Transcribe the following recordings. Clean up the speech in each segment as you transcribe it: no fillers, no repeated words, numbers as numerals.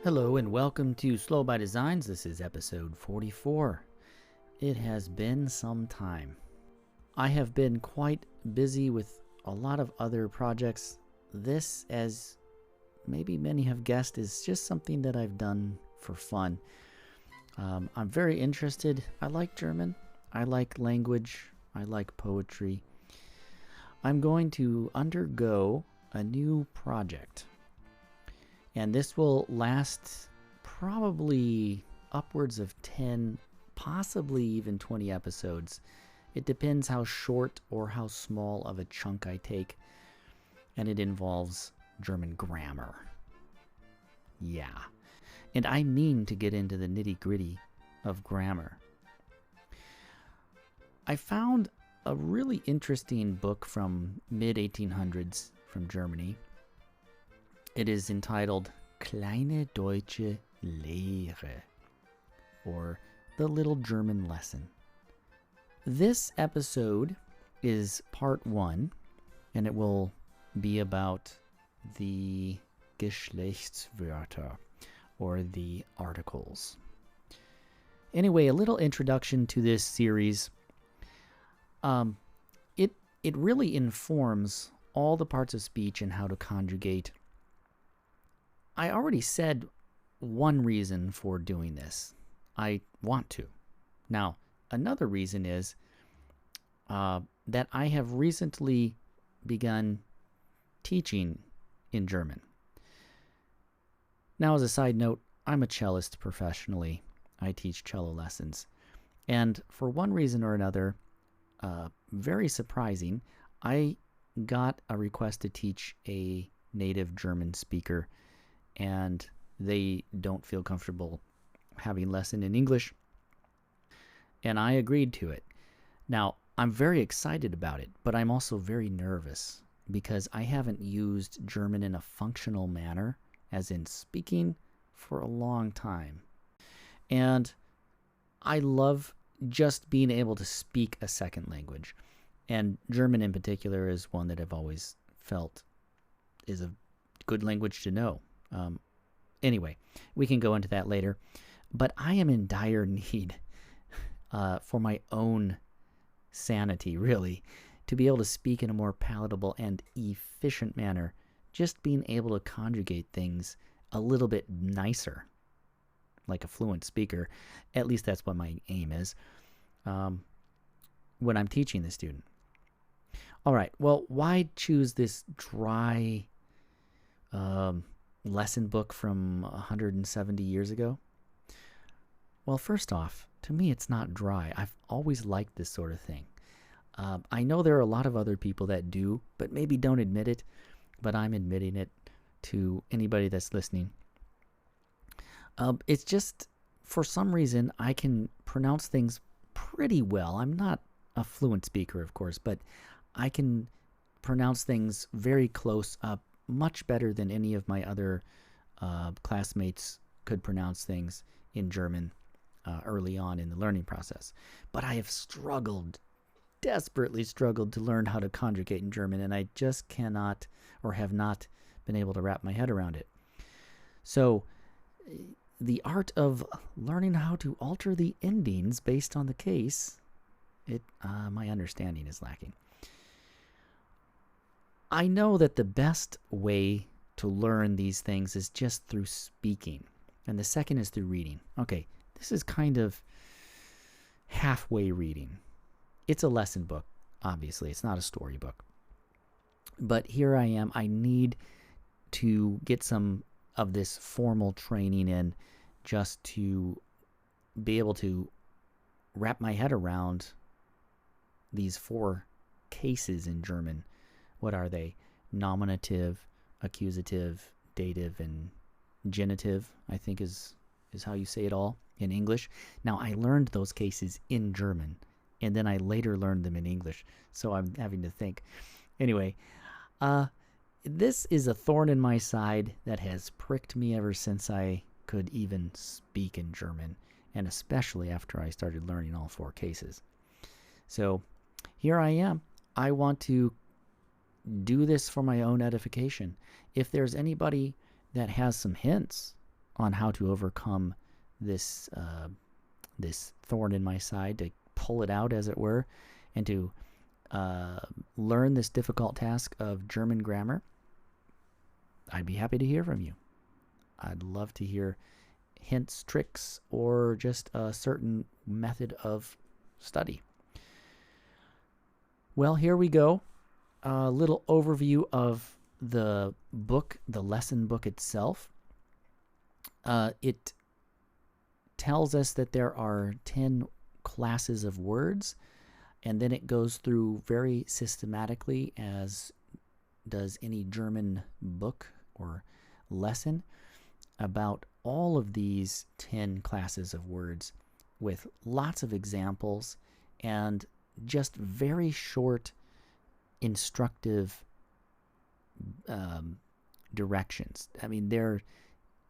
Hello and welcome to Slow by Designs. This is episode 44. It has been some time. I have been quite busy with a lot of other projects. This, as maybe many have guessed, is just something that I've done for fun. I'm very interested. I like German. I like language. I like poetry. I'm going to undergo a new project. And this will last probably upwards of 10, possibly even 20 episodes. It depends how short or how small of a chunk I take. And it involves German grammar. Yeah. And I mean to get into the nitty-gritty of grammar. I found a really interesting book from mid-1800s from Germany. It is entitled Kleine Deutsche Lehre, or The Little German Lesson. This episode is part 1, and it will be about the Geschlechtswörter, or the articles. Anyway, a little introduction to this series. It really informs all the parts of speech and how to conjugate. I already said one reason for doing this. I want to. Now, another reason is that I have recently begun teaching in German. Now, as a side note, I'm a cellist professionally. I teach cello lessons. And for one reason or another, very surprising, I got a request to teach a native German speaker, and they don't feel comfortable having lesson in English, and I agreed to it. Now, I'm very excited about it, but I'm also very nervous because I haven't used German in a functional manner, as in speaking, for a long time. And I love just being able to speak a second language, and German in particular is one that I've always felt is a good language to know. Anyway, we can go into that later. But I am in dire need for my own sanity, really, to be able to speak in a more palatable and efficient manner. Just being able to conjugate things a little bit nicer, like a fluent speaker. At least that's what my aim is when I'm teaching the student. All right, well, why choose this dry lesson book from 170 years ago? Well, first off, to me it's not dry. I've always liked this sort of thing. I know there are a lot of other people that do, but maybe don't admit it, but I'm admitting it to anybody that's listening. It's just, for some reason, I can pronounce things pretty well. I'm not a fluent speaker, of course, but I can pronounce things very close up, much better than any of my other classmates could pronounce things in German early on in the learning process. But I have desperately struggled to learn how to conjugate in German, and I just cannot or have not been able to wrap my head around it. So the art of learning how to alter the endings based on the case, my understanding is lacking. I know that the best way to learn these things is just through speaking, and the second is through reading. Okay, this is kind of halfway reading. It's a lesson book, obviously. It's not a storybook. But here I am. I need to get some of this formal training in just to be able to wrap my head around these 4 cases in German. What are they? Nominative, accusative, dative, and genitive, I think is how you say it all in English. Now, I learned those cases in German, and then I later learned them in English, so I'm having to think. Anyway, this is a thorn in my side that has pricked me ever since I could even speak in German, and especially after I started learning all 4 cases. So here I am. I want to do this for my own edification. If there's anybody that has some hints on how to overcome this this thorn in my side, to pull it out, as it were, and to learn this difficult task of German grammar, I'd be happy to hear from you. I'd love to hear hints, tricks, or just a certain method of study. Well, here we go. A little overview of the book, the lesson book itself. It tells us that there are 10 classes of words, and then it goes through very systematically, as does any German book or lesson, about all of these 10 classes of words with lots of examples and just very short instructive directions. I mean, they're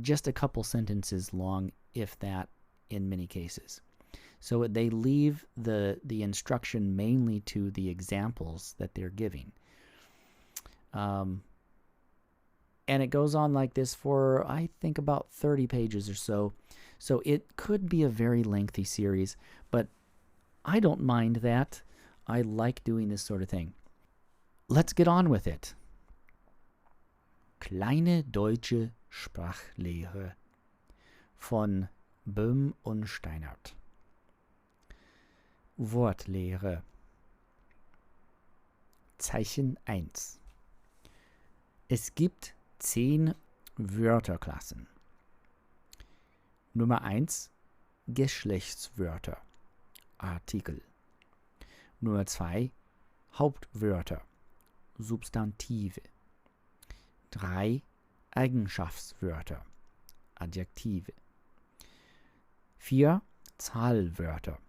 just a couple sentences long, if that, in many cases. So they leave the instruction mainly to the examples that they're giving. And it goes on like this for, I think, about 30 pages or so. So it could be a very lengthy series, but I don't mind that. I like doing this sort of thing. Let's get on with it. Kleine Deutsche Sprachlehre von Böhm und Steinert. Wortlehre. Zeichen 1. Es gibt 10 Wörterklassen. Nummer 1 Geschlechtswörter, Artikel. Nummer 2 Hauptwörter, Substantive. 3 Eigenschaftswörter, Adjektive. 4 Zahlwörter,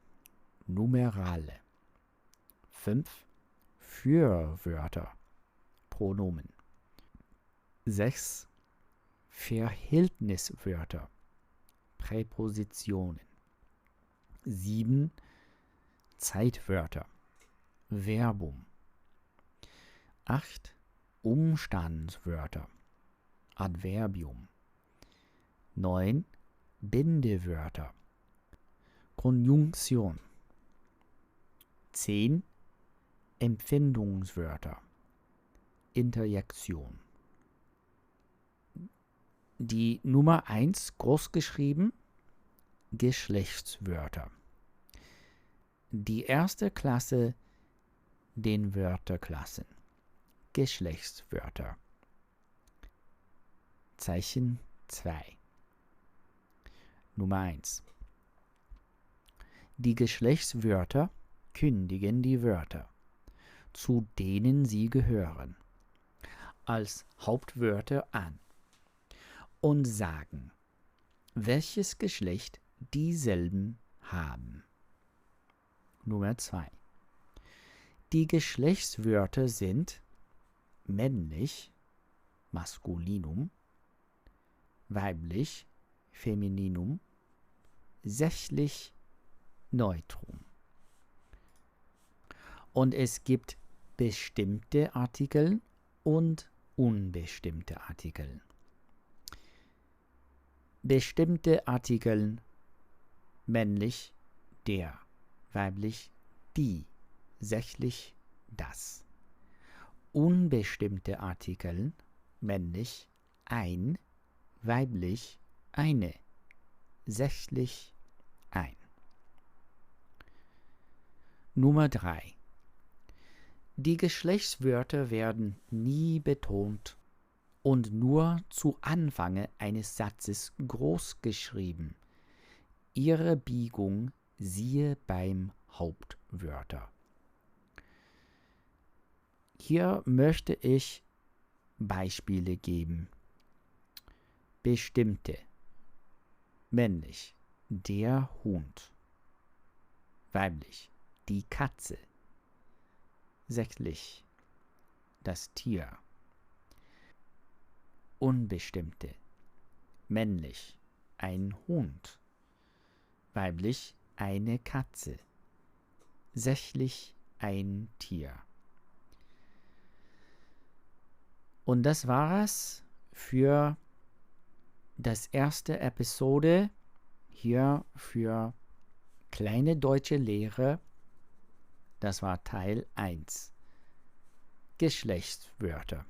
Numerale. 5 Fürwörter, Pronomen. 6 Verhältniswörter, Präpositionen. 7 Zeitwörter, Verbum. 8 Umstandswörter, Adverbium. 9 Bindewörter, Konjunktion. 10 Empfindungswörter, Interjektion. Die Nummer 1 groß geschrieben, Geschlechtswörter. Die erste Klasse den Wörterklassen. Geschlechtswörter. Zeichen 2. Nummer 1. Die Geschlechtswörter kündigen die Wörter, zu denen sie gehören, als Hauptwörter an und sagen, welches Geschlecht dieselben haben. Nummer 2. Die Geschlechtswörter sind männlich, Maskulinum, weiblich, Femininum, sächlich, Neutrum. Und es gibt bestimmte Artikel und unbestimmte Artikel. Bestimmte Artikel männlich, der, weiblich, die, sächlich, das. Unbestimmte Artikel männlich, ein, weiblich, eine, sächlich, ein. Nummer 3. Die Geschlechtswörter werden nie betont und nur zu Anfange eines Satzes groß geschrieben. Ihre Biegung siehe beim Hauptwörter. Hier möchte ich Beispiele geben. Bestimmte. Männlich. Der Hund. Weiblich. Die Katze. Sächlich. Das Tier. Unbestimmte. Männlich. Ein Hund. Weiblich. Eine Katze. Sächlich. Ein Tier. Und das war es für das erste Episode hier für Kleine Deutsche Lehre. Das war Teil 1. Geschlechtswörter.